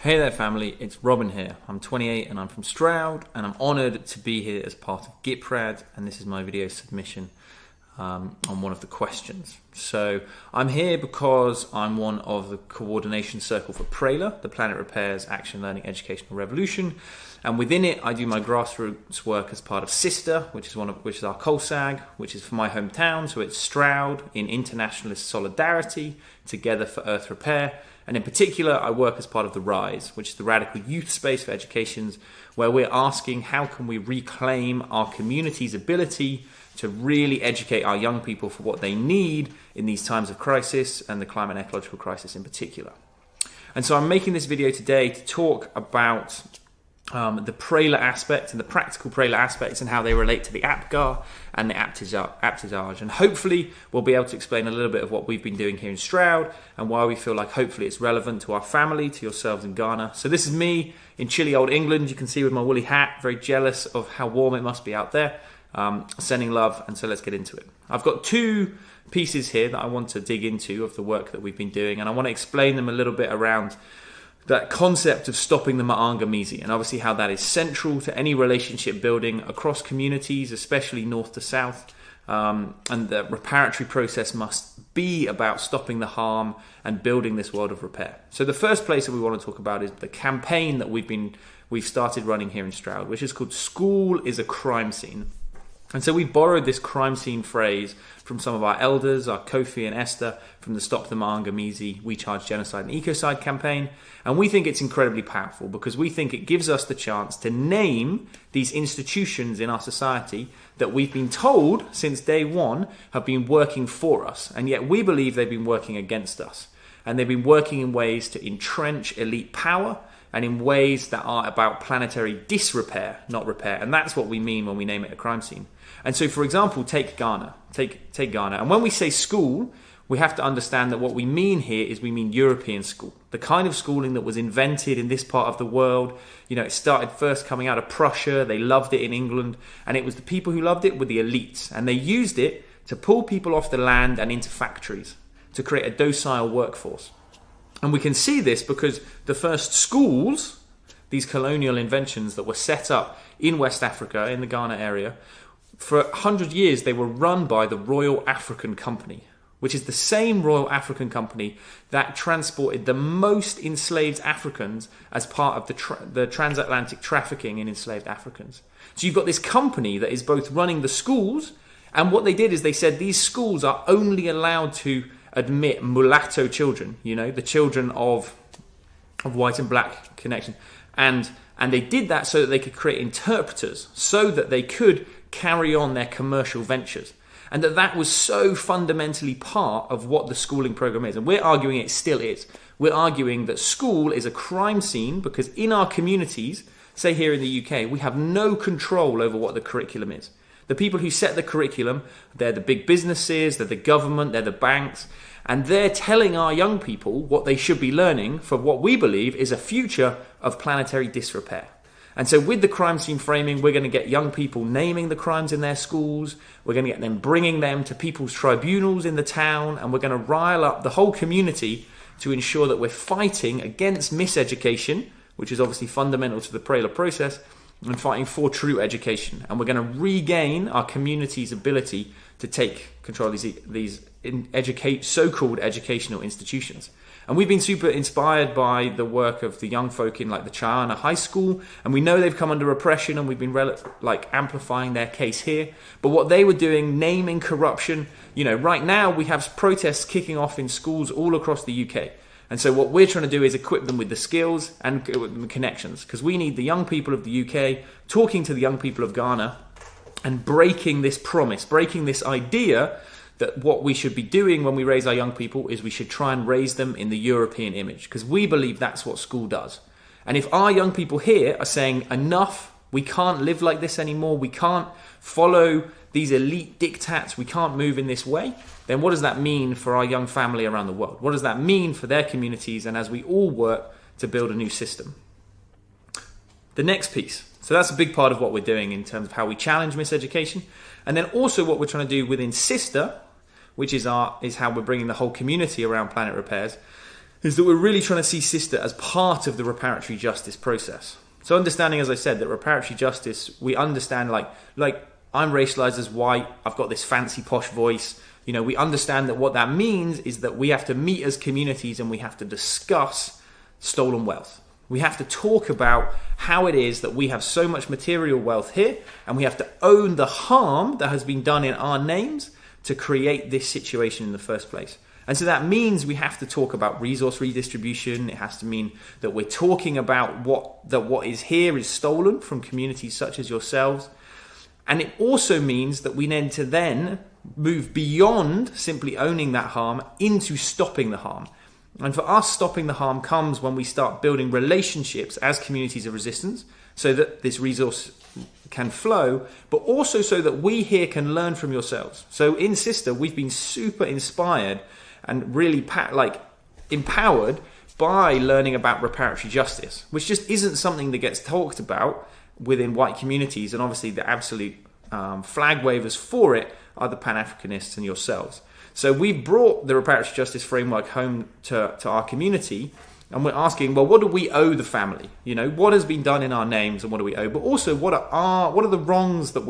Hey there family, it's Robin here. I'm 28 and I'm from Stroud, and I'm honoured to be here as part of GIPRAD, and this is my video submission on one of the questions. So I'm here because I'm one of the coordination circle for PRALER, the Planet Repairs Action Learning Educational Revolution, and within it I do my grassroots work as part of SISTER, which is our COLSAG, which is for my hometown, so it's Stroud in Internationalist solidarity, Together for Earth Repair. And in particular, I work as part of the RYSE, which is the Radical Youth Space for Education, where we're asking how can we reclaim our community's ability to really educate our young people for what they need in these times of crisis, and the climate and ecological crisis in particular. And so I'm making this video today to talk about the PRALER aspect and the practical PRALER aspects and how they relate to the APPGAR and the APPCITARJ. And hopefully we'll be able to explain a little bit of what we've been doing here in Stroud and why we feel like hopefully it's relevant to our family, to yourselves in Ghana. So this is me in chilly old England. You can see with my woolly hat, very jealous of how warm it must be out there. Sending love, and so let's get into it. I've got two pieces here that I want to dig into of the work that we've been doing, and I want to explain them a little bit around that concept of stopping the Maangamizi, and obviously how that is central to any relationship building across communities, especially north to south. And the reparatory process must be about stopping the harm and building this world of repair. So the first place that we want to talk about is the campaign that we've started running here in Stroud, which is called "School is a Crime Scene." And so we borrowed this crime scene phrase from some of our elders, our Kofi and Esther, from the Stop the Maangamizi, We Charge Genocide and Ecocide campaign. And we think it's incredibly powerful because we think it gives us the chance to name these institutions in our society that we've been told since day one have been working for us. And yet we believe they've been working against us. And they've been working in ways to entrench elite power and in ways that are about planetary disrepair, not repair. And that's what we mean when we name it a crime scene. And so, for example, take Ghana. Take Ghana. And when we say school, we have to understand that what we mean here is we mean European school. The kind of schooling that was invented in this part of the world. You know, it started first coming out of Prussia. They loved it in England. And it was the people who loved it were the elites. And they used it to pull people off the land and into factories to create a docile workforce. And we can see this because the first schools, these colonial inventions that were set up in West Afrika, in the Ghana area, for 100 years they were run by the Royal African Company, which is the same Royal African Company that transported the most enslaved Africans as part of the transatlantic trafficking in enslaved Africans. So you've got this company that is both running the schools, and what they did is they said these schools are only allowed to admit mulatto children, you know, the children of white and black connection. And they did that so that they could create interpreters, so that they could carry on their commercial ventures. And that was so fundamentally part of what the schooling program is. And we're arguing it still is. We're arguing that school is a crime scene because in our communities, say here in the UK, we have no control over what the curriculum is. The people who set the curriculum, they're the big businesses, they're the government, they're the banks, and they're telling our young people what they should be learning for what we believe is a future of planetary disrepair. And so with the crime scene framing, we're going to get young people naming the crimes in their schools, we're going to get them bringing them to people's tribunals in the town, and we're going to rile up the whole community to ensure that we're fighting against miseducation, which is obviously fundamental to the PRALER process, and fighting for true education. And we're going to regain our community's ability to take control of these so-called educational institutions. And we've been super inspired by the work of the young folk in like the China High School, and we know they've come under repression, and we've been amplifying their case here. But what they were doing, naming corruption, you know, right now we have protests kicking off in schools all across the UK. And so what we're trying to do is equip them with the skills and the connections, because we need the young people of the UK talking to the young people of Ghana and breaking this promise, breaking this idea that what we should be doing when we raise our young people is we should try and raise them in the European image, because we believe that's what school does. And if our young people here are saying enough, we can't live like this anymore, we can't follow these elite diktats, we can't move in this way, then what does that mean for our young family around the world? What does that mean for their communities, and as we all work to build a new system? The next piece. So that's a big part of what we're doing in terms of how we challenge miseducation. And then also what we're trying to do within SISTER, which is how we're bringing the whole community around planet repairs, is that we're really trying to see sister as part of the reparatory justice process. So understanding, as I said, that reparatory justice, we understand like I'm racialized as white, I've got this fancy posh voice. You know, we understand that what that means is that we have to meet as communities and we have to discuss stolen wealth. We have to talk about how it is that we have so much material wealth here, and we have to own the harm that has been done in our names to create this situation in the first place. And so that means we have to talk about resource redistribution. It has to mean that we're talking about what is here is stolen from communities such as yourselves. And it also means that we need to then move beyond simply owning that harm into stopping the harm. And for us, stopping the harm comes when we start building relationships as communities of resistance so that this resource can flow, but also so that we here can learn from yourselves. So in Sister, we've been super inspired and really empowered by learning about reparatory justice, which just isn't something that gets talked about within white communities. And obviously the absolute flag wavers for it are the Pan-Africanists and yourselves. So we brought the reparatory justice framework home to our community, and we're asking, well, what do we owe the family? You know, what has been done in our names and what do we owe? But also, what are the wrongs that were